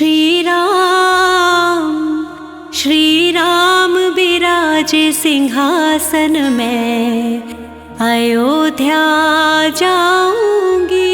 श्री राम विराजे सिंहासन में, अयोध्या जाऊंगी।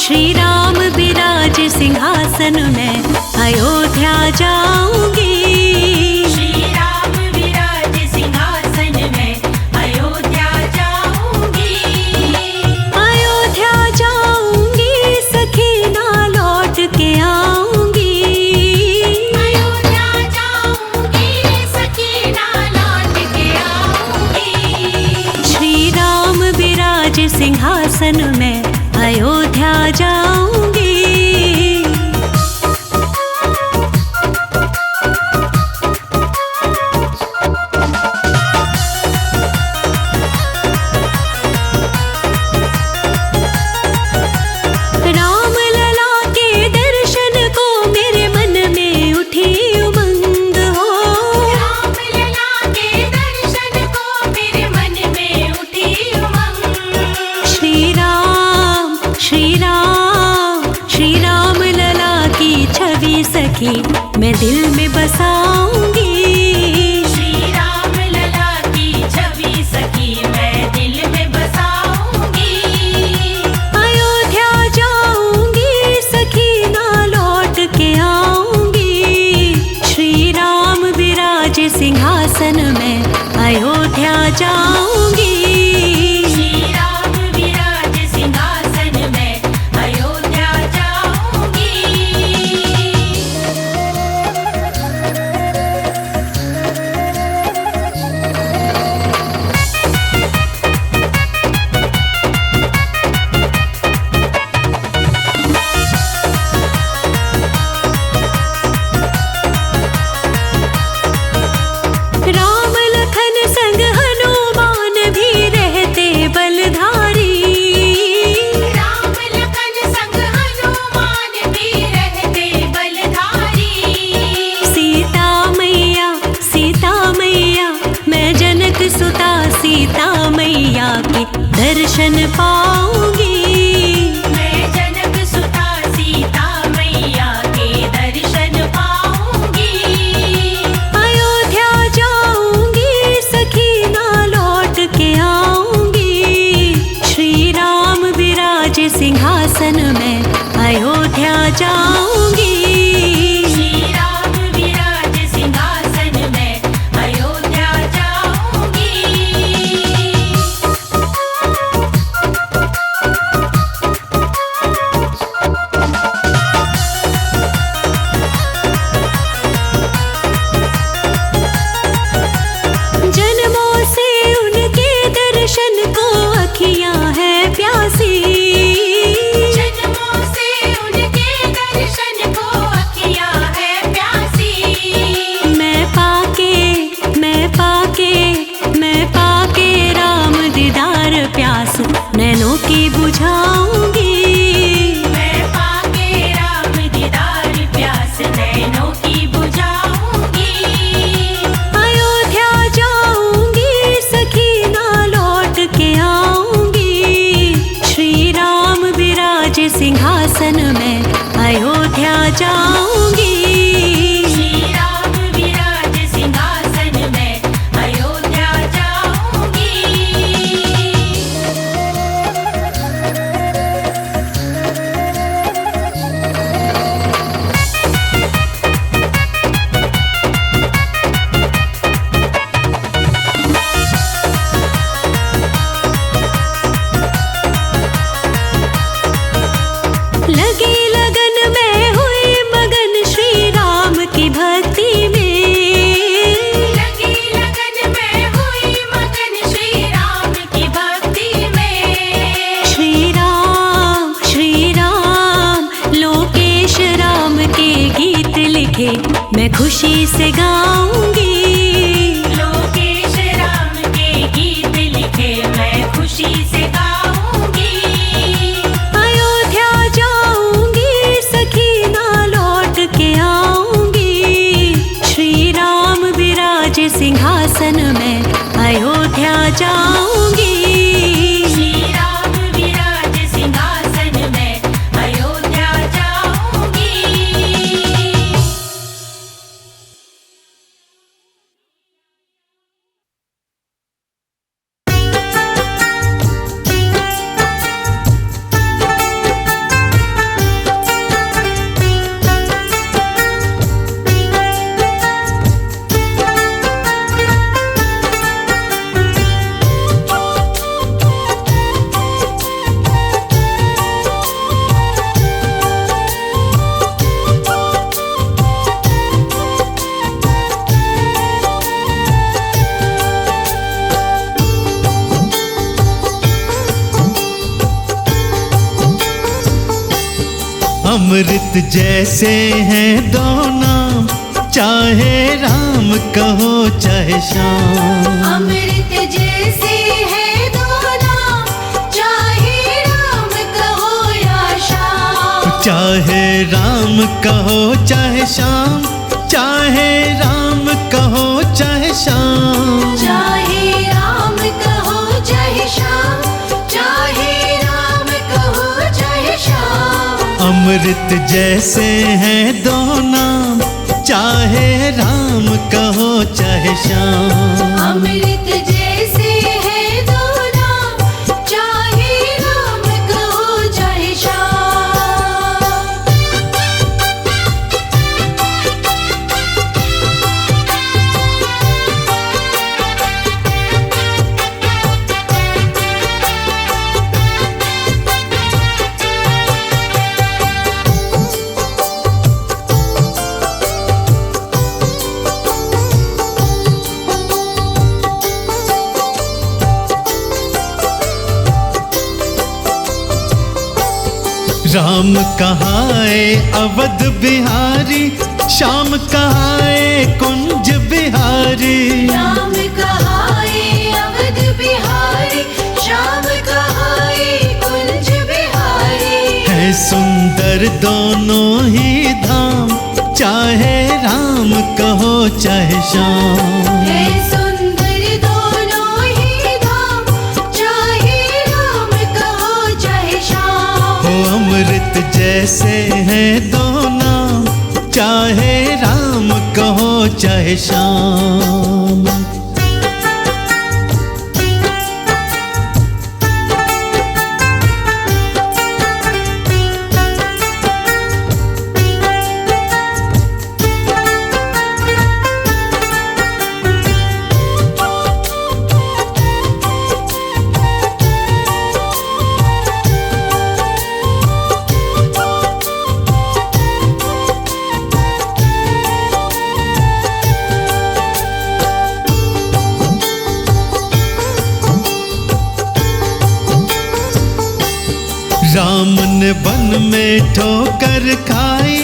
श्री राम विराजे सिंहासन में, अयोध्या जाऊंगी। श्री राम विराजे सिंहासन में, अयोध्या जाऊंगी। अयोध्या जाऊंगी सखी ना लौट के आऊंगी। अयोध्या जाऊंगी सखी ना लौट के आऊंगी। श्री राम विराजे सिंहासन में, अयोध्या जाऊंगी। राम लला के दर्शन को मेरे मन में उठी उमंग हो। राम लला के दर्शन को मेरे मन में उठी उमंग। श्री राम लला की छवि सखी मैं दिल में बसाऊंगी। श्री राम लला की छवि सखी मैं दिल में बसाऊंगी। अयोध्या जाऊंगी सखी ना लौट के आऊंगी। श्री राम विराजे सिंहासन में, अयोध्या जाऊंगी। राम लखन संग हनुमान भी रहते बलधारी। राम लखन संग हनुमान भी रहते बलधारी। सीता मैया मैं जनक सुता सीता मैया के दर्शन पाऊंगी। मैं जनक सुता सीता मैया के दर्शन पाऊंगी। अयोध्या जाऊंगी सखी ना लौट के आऊंगी। श्री राम विराजे सिंहासन में, अयोध्या जाऊंगी। श्री राम विराजे सिंहासन में, अयोध्या जाऊंगी। जन्मों से उनके दर्शन को अखियां है प्यासी। जन्मों से उनके दर्शन को अखियां है प्यासी। मैं पाके राम दीदार प्यास नैनों की बुझाऊंगी। मैं पाके राम दीदार प्यास नैनों की बुझाऊंगी। अयोध्या जाऊंगी सखी ना लौट के आऊंगी। श्री राम विराजे सिंहासन में, अयोध्या जाऊंगी। श्री राम विराजे सिंहासन में, अयोध्या जाऊंगी। खुशी से गाऊंगी। लोकेश राम के गीत लिखे मैं खुशी से गाऊंगी। अयोध्या जाऊंगी सखी ना लौट के आऊंगी। श्री राम विराज सिंहासन में अयोध्या जाऊंगी। श्री राम विराज सिंहासन में अयोध्या जाऊंगी। अमृत जैसे हैं दो नाम, चाहे राम कहो चाहे श्याम। अमृत जैसे है दो नाम, चाहे राम कहो या श्याम। चाहे राम कहो चाहे श्याम, चाहे राम कहो चाहे श्याम। चाहे राम कहो चाहे श्याम, चाहे राम कहो चाहे श्याम। अमृत जैसे हैं दो नाम, चाहे राम कहो चाहे श्याम। अमृत जैसे है दो नाम, चाहे राम कहो चाहे श्याम। राम कहाए अवध बिहारी, श्याम कहाए कुंज बिहारी। राम कहाए अवध बिहारी, श्याम कहाए कुंज बिहारी। है सुंदर दोनों ही धाम, चाहे राम कहो चाहे श्याम। है सुंदर दोनों ही धाम, चाहे राम कहो चाहे श्याम। हो अमृत जैसे हैं दो नाम, चाहे राम कहो चाहे श्याम। राम ने वन में ठोकर खाई,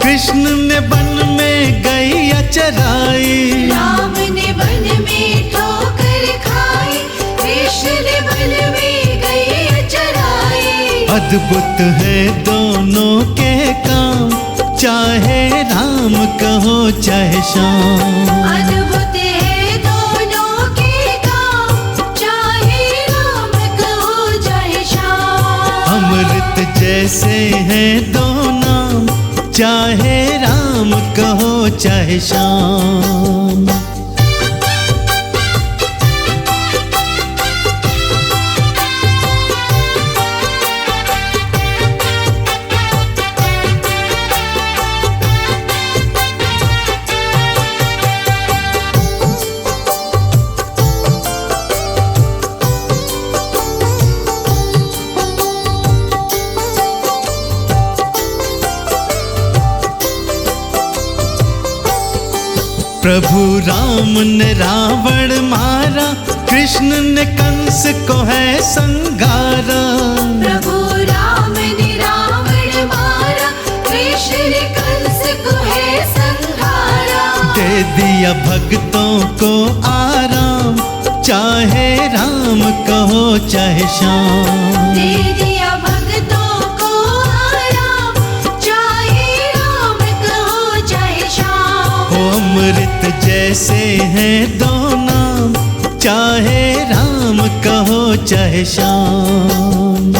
कृष्ण ने वन में गैया चराई। राम ने वन में ठोकर खाई, कृष्ण ने वन में गैया चराई। अद्भुत है दोनों के काम, चाहे राम कहो चाहे श्याम। अद्भुत है दोनों के काम, चाहे राम कहो चाहे श्याम। अमृत जैसे हैं दो नाम, चाहे राम कहो चाहे श्याम। प्रभु राम ने रावण मारा, कृष्ण ने कंस को है संगारा। प्रभु राम ने रावण मारा, कृष्ण ने कंस को है संहारा। दिया भक्तों को आराम, चाहे राम कहो चाहे श्याम। दे दिया भक्तों को आराम, चाहे राम कहो चाहे श्याम। हो अमृत जैसे हैं दो नाम, चाहे राम कहो चाहे श्याम।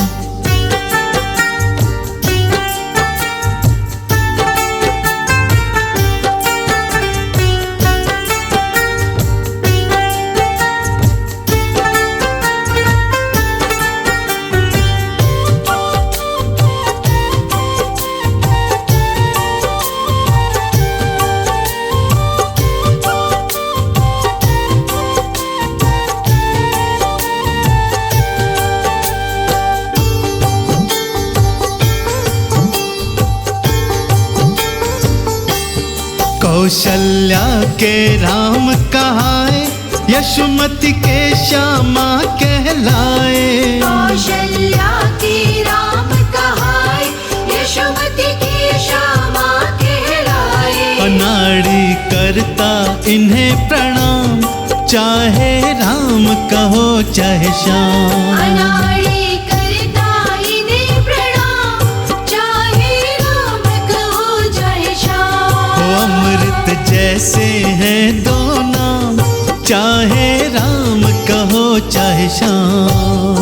कौशल्या के राम कहाए, यशोमती के श्यामा कहलाए। कौशल्या के राम कहाए, यशोमती के श्यामा कहलाए। अनाड़ी करता इन्हें प्रणाम, चाहे राम कहो चाहे श्याम। अनाड़ी करता इन्हें प्रणाम, चाहे राम कहो चाहे श्याम। हो अमृत जैसे हैं दो नाम, चाहे राम कहो चाहे श्याम।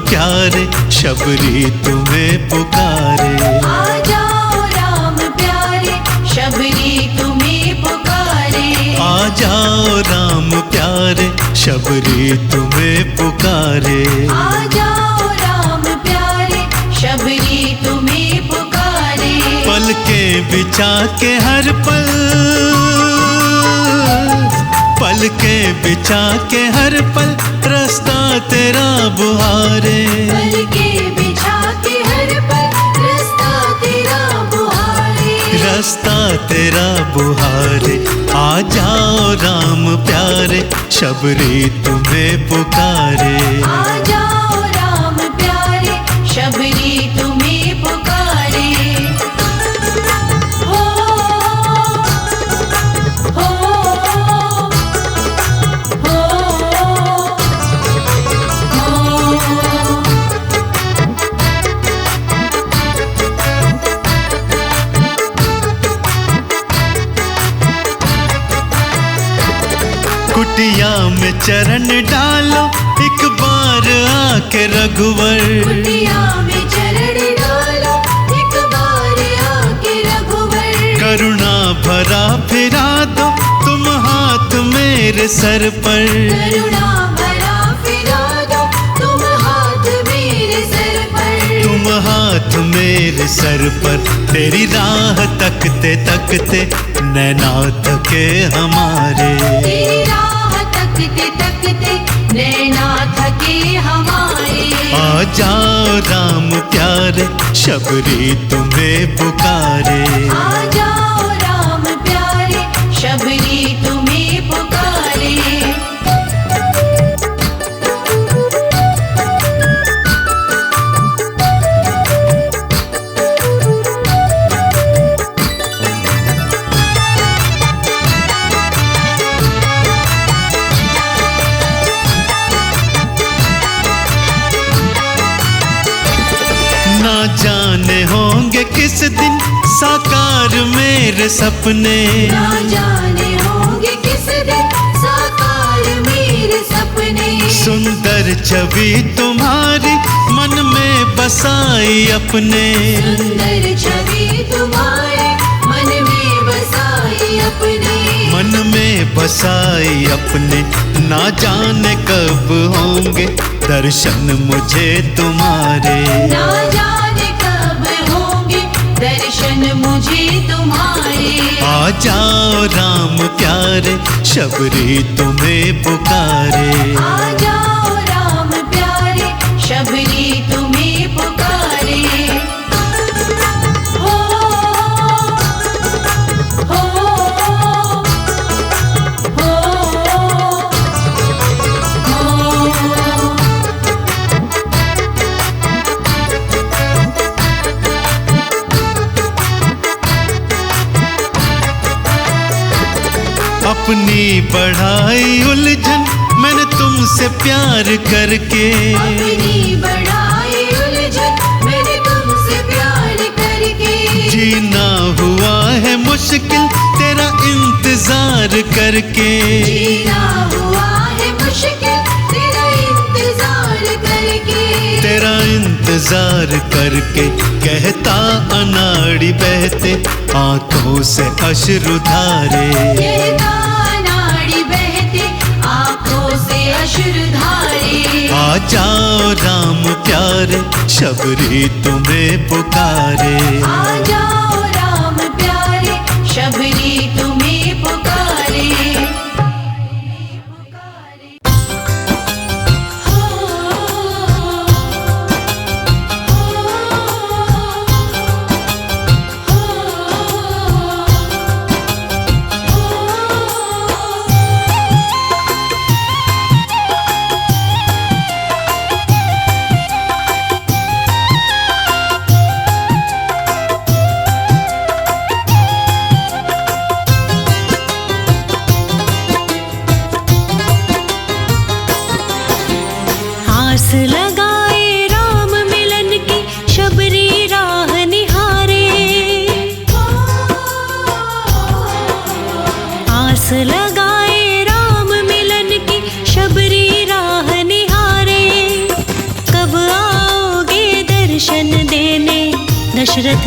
प्यारे शबरी तुम्हें पुकारे। आ जाओ राम प्यारे शबरी तुम्हें पुकारे। आ जाओ राम प्यारे शबरी तुम्हें पुकारे। आ जाओ राम प्यारे शबरी तुम्हें पुकारे। पल के बिछा के हर पल, पल के बिछा के हर पल रास्ता तेरा बुहारे। पल के बिछा के हर पल रास्ता तेरा बुहारे। रास्ता तेरा बुहारे। आ जाओ राम प्यारे शबरी तुम्हें पुकारे। आ जाओ राम प्यारे शबरी तुम्हें पुकारे। हो हो कुटिया में चरण डालो एक बार आके रघुवर। कुटिया में चरण डालो एक बार आके रघुवर। करुणा भरा फिरा दो तुम हाथ मेरे सर पर। करुणा भरा फिरा दो तुम हाथ मेरे सर पर। तुम हाथ मेरे सर पर। तेरी राह तकते तकते नैना थके हमारे। तेरी राह तकते तकते नैना थके हमारे। आ जाओ राम प्यारे शबरी तुम्हें पुकारे। आ जाओ राम प्यारे शबरी तुम्हें पुकारे। ना जाने होंगे किस दिन साकार मेरे सपने। ना जाने होंगे किस दिन साकार मेरे सपने। सुंदर छवि तुम्हारी मन में बसाई अपने। सुंदर छवि तुम्हारे मन में बसाई अपने। मन में बसाई अपने। ना जाने कब होंगे दर्शन मुझे तुम्हारे। ना जाने कब होंगे दर्शन मुझे तुम्हारे। आ जाओ राम प्यारे शबरी तुम्हें पुकारे। आ जाओ राम प्यारे शबरी तुम्हें पुकारे। हो हो अपनी बढ़ाई उलझन मैंने तुमसे प्यार करके। अपनी बढ़ाई उलझन मैंने तुमसे प्यार करके। जीना हुआ है मुश्किल तेरा इंतजार करके। जीना हुआ है मुश्किल तेरा इंतजार करके। तेरा इंतजार करके कहता अनाड़ी बहते आंखों से अश्रु धारे। कहता नाड़ी बहते आंखों से अश्रु धारे। आ जाओ राम प्यारे शबरी तुम्हें पुकारे। आ जाओ राम प्यारे शबरी तुम्हें पुकारे।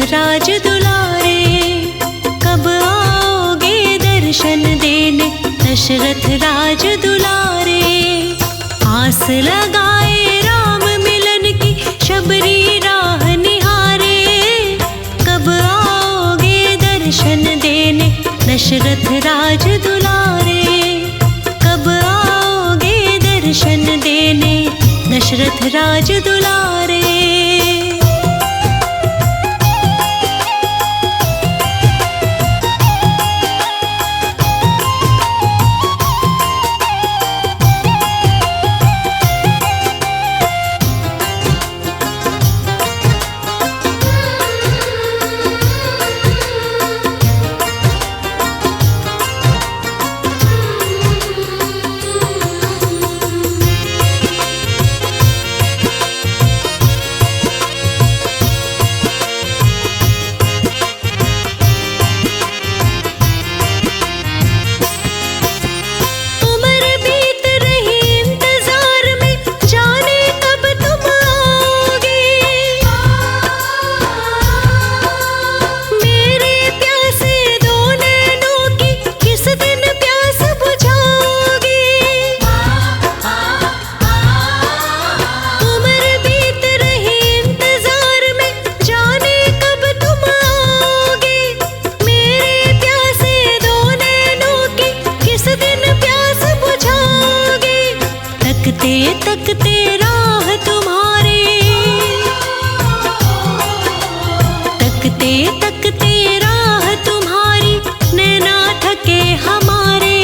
राज दुलारे, कब आओगे दर्शन देने दशरथ राज दुलारे। आस लगाए राम मिलन की शबरी राह निहारे, कब आओगे दर्शन देने दशरथ राज दुलारे, कब आओगे दर्शन देने दशरथ राज दुलारे। तकते राह तुम्हारे, तकते तकते राह तुम्हारी, नैना थके हमारे,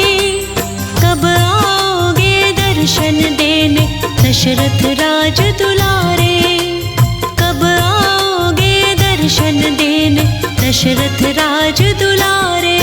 कब आओगे दर्शन देने दशरथ राज दुलारे, कब आओगे दर्शन देने दशरथ राज दुलारे।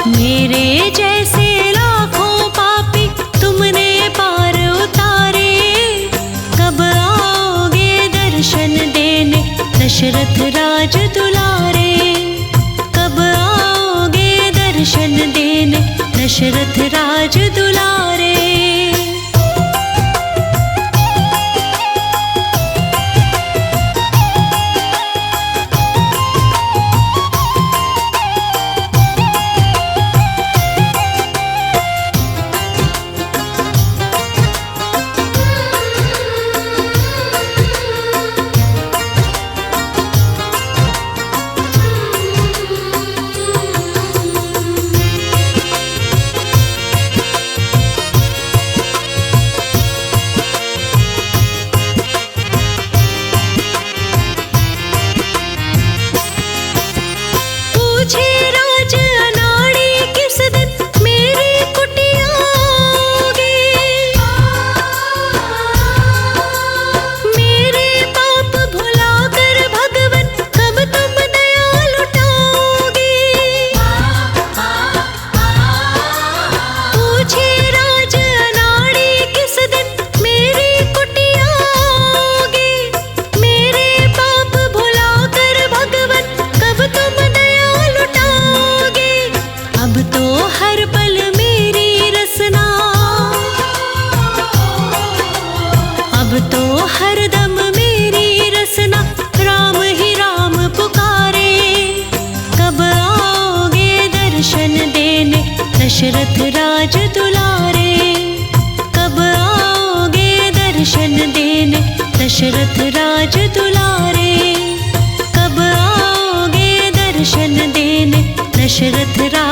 मेरे जैसे लाखों पापी तुमने पार उतारे, कब आओगे दर्शन देने दशरथ राज दुलारे, कब आओगे दर्शन देने दशरथ राज दुलारे। दशरथ राज दुलारे, कब आओगे दर्शन देने दशरथ राज